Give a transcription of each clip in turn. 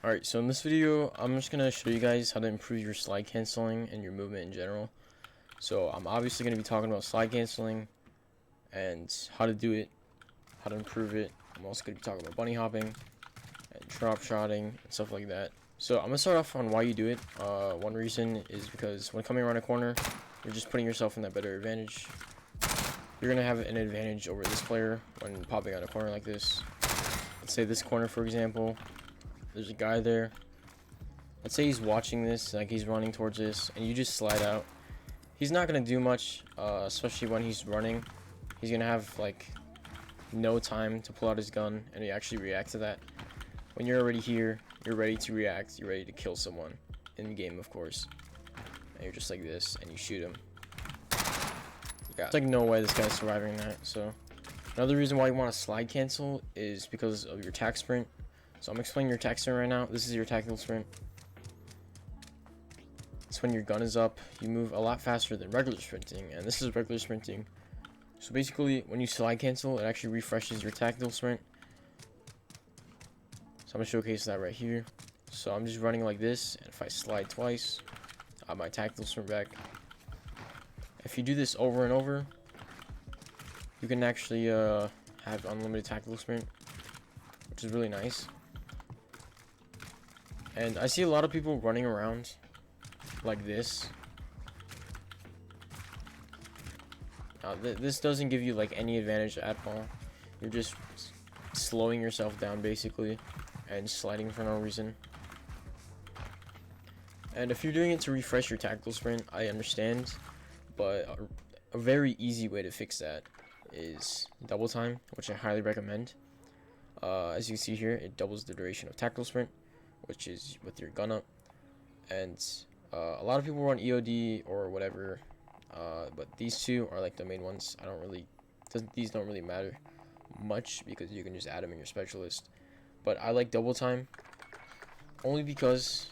Alright, so in this video, I'm just going to show you guys how to improve your slide canceling and your movement in general. So I'm obviously going to be talking about slide canceling and how to do it, how to improve it. I'm also going to be talking about bunny hopping and drop shotting and stuff like that. So I'm going to start off on why you do it. One reason is because when coming around a corner, you're just putting yourself in that better advantage. You're going to have an advantage over this player when popping out a corner like this. Let's say this corner, for example. There's a guy there. Let's say he's watching this, like he's running towards this, and you just slide out. He's not gonna do much, especially when he's running. He's gonna have like no time to pull out his gun and actually react to that. When you're already here, you're ready to react. You're ready to kill someone in game, of course. And you're just like this, and you shoot him. There's like no way this guy's surviving that. So another reason why you want to slide cancel is because of your attack sprint. So I'm explaining your attack sprint right now. This is your tactical sprint. It's when your gun is up. You move a lot faster than regular sprinting, and this is regular sprinting. So basically, when you slide cancel, it actually refreshes your tactical sprint. So I'm gonna showcase that right here. So I'm just running like this, and if I slide twice, I have my tactical sprint back. If you do this over and over, you can actually have unlimited tactical sprint, which is really nice. And I see a lot of people running around like this. This doesn't give you like any advantage at all. You're just slowing yourself down basically and sliding for no reason. And if you're doing it to refresh your tactical sprint, I understand, but a very easy way to fix that is double time, which I highly recommend. As you can see here, it doubles the duration of tactical sprint, which is with your gun up. And a lot of people run EOD or whatever, but these two are like the main ones. These don't really matter much because you can just add them in your specialist. But I like double time only because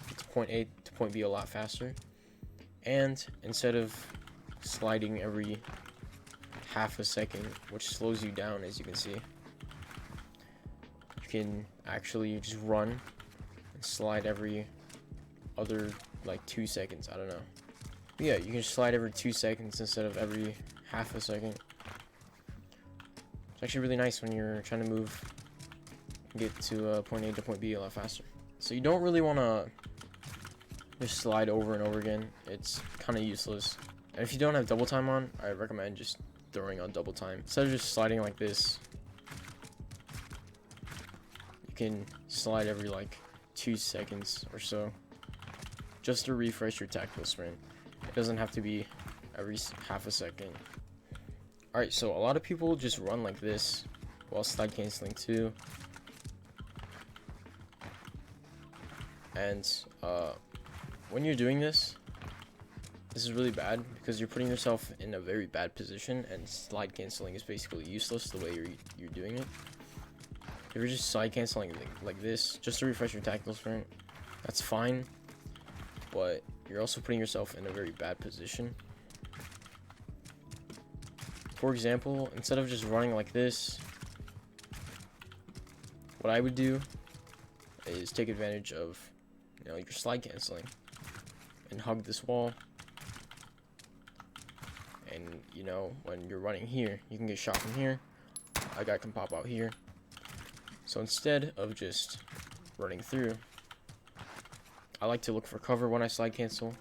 it's point A to point B a lot faster, and instead of sliding every half a second, which slows you down, as you can see, you can actually just run and slide every other like 2 seconds. I don't know. But yeah, you can slide every 2 seconds instead of every half a second. It's actually really nice when you're trying to move and get to point A to point B a lot faster. So you don't really want to just slide over and over again. It's kind of useless. And if you don't have double time on, I recommend just throwing on double time instead of just sliding like this. Can slide every like 2 seconds or so just to refresh your tactical sprint. It doesn't have to be every half a second. Alright, so a lot of people just run like this while slide canceling too. And when you're doing this is really bad because you're putting yourself in a very bad position, and slide canceling is basically useless the way you're doing it. If you're just slide canceling like this just to refresh your tactical sprint, that's fine, but you're also putting yourself in a very bad position. For example, instead of just running like this, what I would do is take advantage of, your slide canceling and hug this wall. And when you're running here, you can get shot from here. A guy can pop out here. So instead of just running through, I like to look for cover when I slide cancel.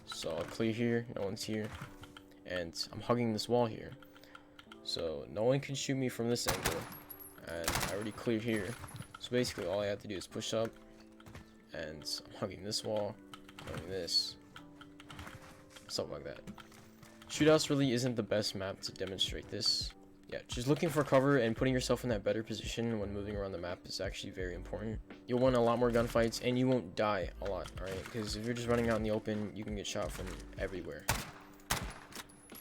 So I'll clear here, no one's here, and I'm hugging this wall here. So no one can shoot me from this angle, and I already cleared here. So basically all I have to do is push up, and I'm hugging this wall, doing this, something like that. Shootouts really isn't the best map to demonstrate this. Yeah, just looking for cover and putting yourself in that better position when moving around the map is actually very important. You'll win a lot more gunfights, and you won't die a lot, alright? Because if you're just running out in the open, you can get shot from everywhere.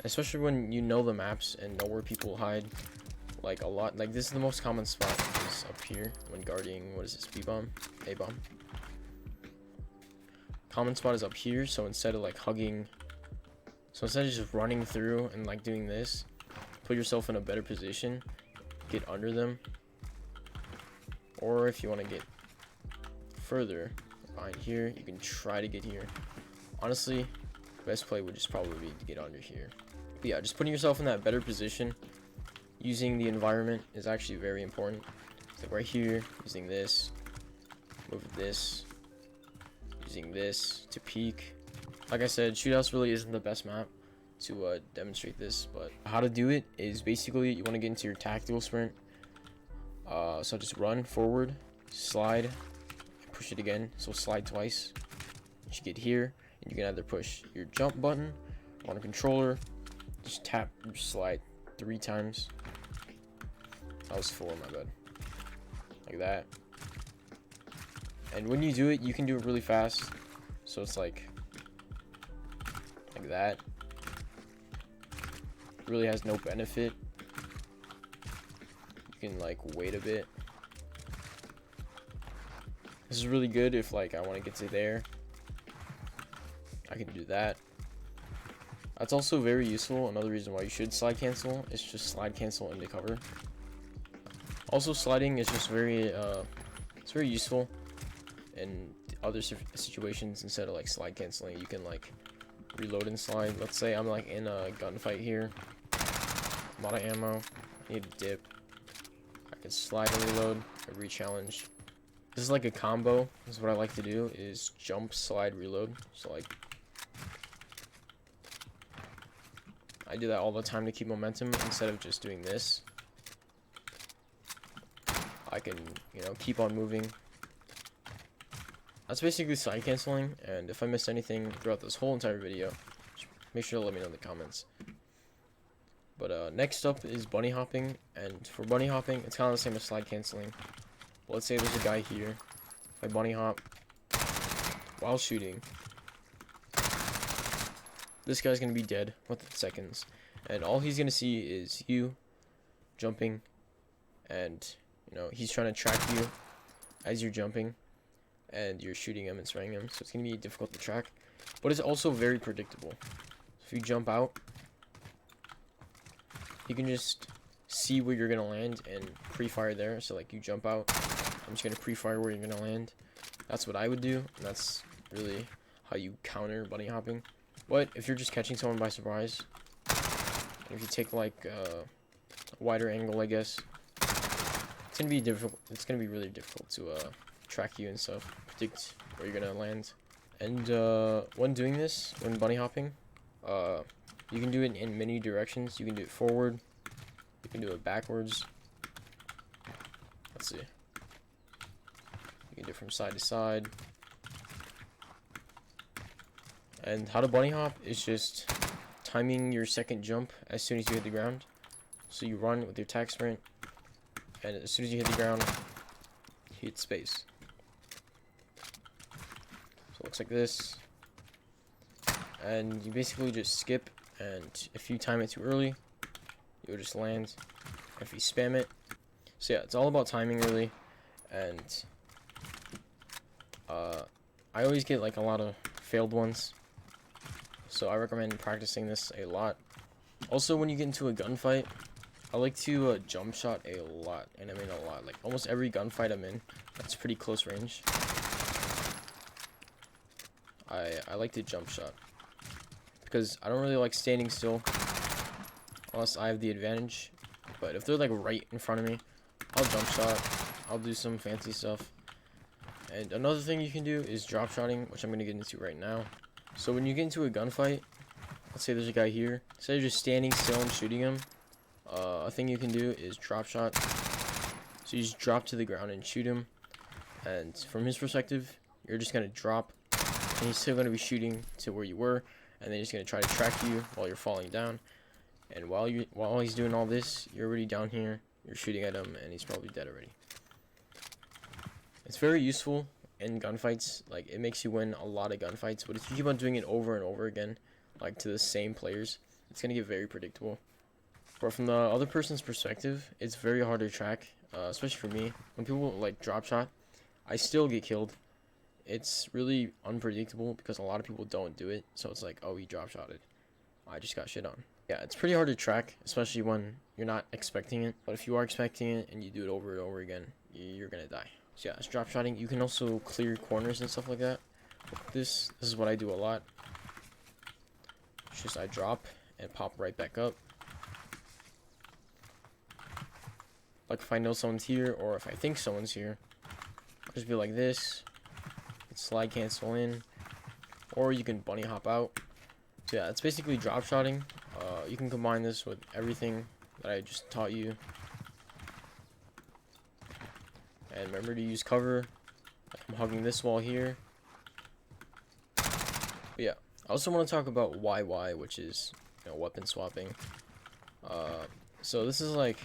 Especially when you know the maps and know where people hide, like a lot. Like this is the most common spot, is up here when guarding, what is this, B-bomb? A-bomb. Common spot is up here, so instead of like hugging, so instead of just running through and like doing this, put yourself in a better position, get under them, or if you want to get further behind here, you can try to get here. Honestly, best play would just probably be to get under here. But yeah, just putting yourself in that better position using the environment is actually very important. So like right here, using this, move this, using this to peek. Like I said, shootouts really isn't the best map to demonstrate this, but how to do it is basically you want to get into your tactical sprint. So just run forward, slide, push it again. So slide twice. You should get here, and you can either push your jump button on a controller, just tap your slide 3 times. That was 4, my bad. Like that. And when you do it, you can do it really fast. So it's like that. It really has no benefit. You can like wait a bit. This is really good if like I want to get to there. I can do that. That's also very useful. Another reason why you should slide cancel is just slide cancel into cover. Also, sliding is just very it's very useful in other situations. Instead of like slide canceling, you can like reload and slide. Let's say I'm like in a gunfight here, a lot of ammo, I need a dip. I can slide and reload, a re-challenge. This is like a combo. This is what I like to do, is jump, slide, reload. So like I do that all the time to keep momentum instead of just doing this. I can, you know, keep on moving. That's basically slide canceling, and if I missed anything throughout this whole entire video, just make sure to let me know in the comments. But next up is bunny hopping, and for bunny hopping, it's kind of the same as slide canceling. But let's say there's a guy here. If I bunny hop while shooting, this guy's gonna be dead within seconds, and all he's gonna see is you jumping, and you know he's trying to track you as you're jumping, and you're shooting him and spraying him, so it's gonna be difficult to track, but it's also very predictable. If you jump out, you can just see where you're gonna land and pre-fire there. So like you jump out, I'm just gonna pre-fire where you're gonna land. That's what I would do, and that's really how you counter bunny hopping. But if you're just catching someone by surprise, if you take like a wider angle, I guess, it's gonna be difficult. It's gonna be really difficult to track you and stuff, predict where you're gonna land. And when doing this, when bunny hopping, you can do it in many directions. You can do it forward, you can do it backwards. Let's see. You can do it from side to side. And how to bunny hop is just timing your second jump as soon as you hit the ground. So you run with your tac sprint, and as soon as you hit the ground, you hit space. So it looks like this. And you basically just skip, and if you time it too early, you'll just land. If you spam it. So yeah, it's all about timing really. And I always get like a lot of failed ones, so I recommend practicing this a lot. Also, when you get into a gunfight, I like to jump shot a lot, and I mean a lot. Like almost every gunfight I'm in, that's pretty close range. I like to jump shot because I don't really like standing still unless I have the advantage. But if they're like right in front of me, I'll jump shot. I'll do some fancy stuff. And another thing you can do is drop shotting, which I'm going to get into right now. So when you get into a gunfight, let's say there's a guy here. Instead of just standing still and shooting him, a thing you can do is drop shot. So you just drop to the ground and shoot him. And from his perspective, you're just going to drop, and he's still going to be shooting to where you were, and then he's going to try to track you while you're falling down. And while he's doing all this, you're already down here, you're shooting at him, and he's probably dead already. It's very useful in gunfights. Like, it makes you win a lot of gunfights, but if you keep on doing it over and over again, like to the same players, it's gonna get very predictable. But from the other person's perspective, it's very hard to track, especially for me. When people like drop shot, I still get killed. It's really unpredictable because a lot of people don't do it, so it's like, oh, he drop shotted, I just got shit on. Yeah, it's pretty hard to track, especially when you're not expecting it. But if you are expecting it and you do it over and over again, you're gonna die. So yeah, it's drop shotting. You can also clear corners and stuff like that. This is what I do a lot. It's just I drop and pop right back up. Like if I know someone's here, or if I think someone's here, I'll just be like this. Slide cancel in, or you can bunny hop out. So yeah, it's basically drop shotting. You can combine this with everything that I just taught you. And remember to use cover. I'm hugging this wall here. But yeah, I also want to talk about YY, which is, you know, weapon swapping. So this is like,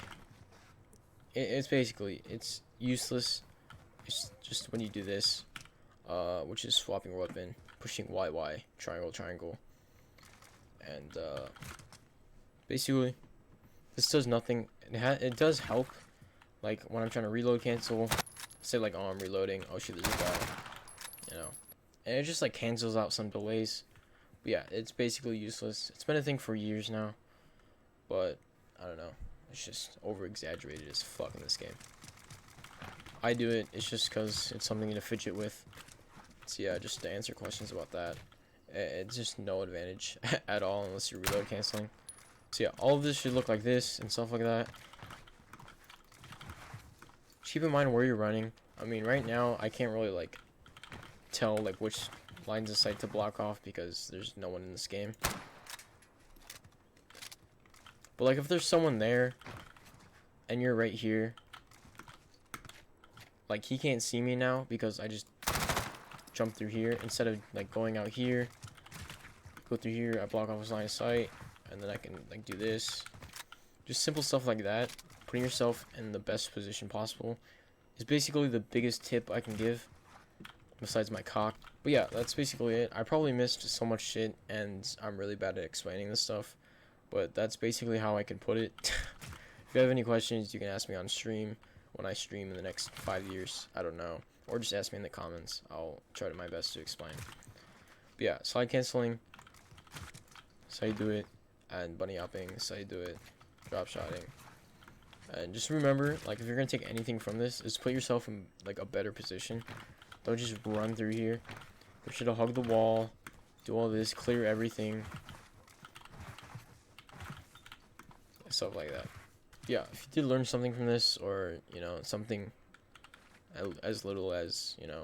it's basically, it's useless. It's just when you do this, which is swapping weapon, pushing YY, triangle, triangle. And basically, this does nothing. It does help, like when I'm trying to reload cancel. Say like, oh, I'm reloading. Oh shit, there's a guy. You know, and it just like cancels out some delays. But yeah, it's basically useless. It's been a thing for years now, but I don't know. It's just over exaggerated as fuck in this game. I do it. It's just because it's something to fidget with. So yeah, just to answer questions about that. It's just no advantage at all unless you're reload canceling. So yeah, all of this should look like this and stuff like that. Just keep in mind where you're running. I mean, right now I can't really like tell like which lines of sight to block off because there's no one in this game. But like if there's someone there and you're right here, like he can't see me now because I just jump through here instead of like going out here, go through here, I block off his line of sight, and then I can like do this. Just simple stuff like that. Putting yourself in the best position possible is basically the biggest tip I can give besides my cock. But yeah, that's basically it. I probably missed so much shit and I'm really bad at explaining this stuff, but that's basically how I can put it. If you have any questions, you can ask me on stream when I stream in the next 5 years. I don't know. Or just ask me in the comments. I'll try to my best to explain. But yeah, slide canceling. That's how you do it. And bunny hopping. That's how you do it. Drop shotting. And just remember, like, if you're gonna take anything from this, is put yourself in like a better position. Don't just run through here. You should hug the wall. Do all this. Clear everything. Stuff like that. Yeah, if you did learn something from this, or you know, something as little as, you know,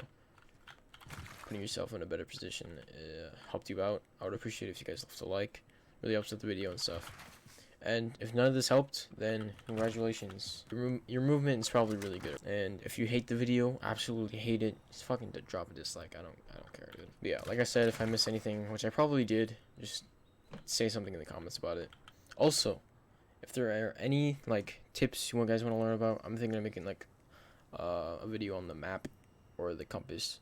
putting yourself in a better position helped you out, I would appreciate it if you guys left a like. Really helps with the video and stuff. And if none of this helped, then congratulations. Your movement is probably really good. And if you hate the video, absolutely hate it, just fucking drop a dislike. I don't care, dude. But yeah, like I said, if I missed anything, which I probably did, just say something in the comments about it. Also, if there are any like tips you guys want to learn about, I'm thinking of making like a video on the map or the compass.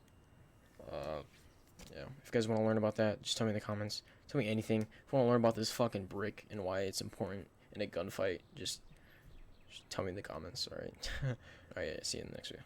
Yeah, if you guys want to learn about that, just tell me in the comments. Tell me anything. If you want to learn about this fucking brick and why it's important in a gunfight, just tell me in the comments. Alright. Alright, yeah, see you in the next video.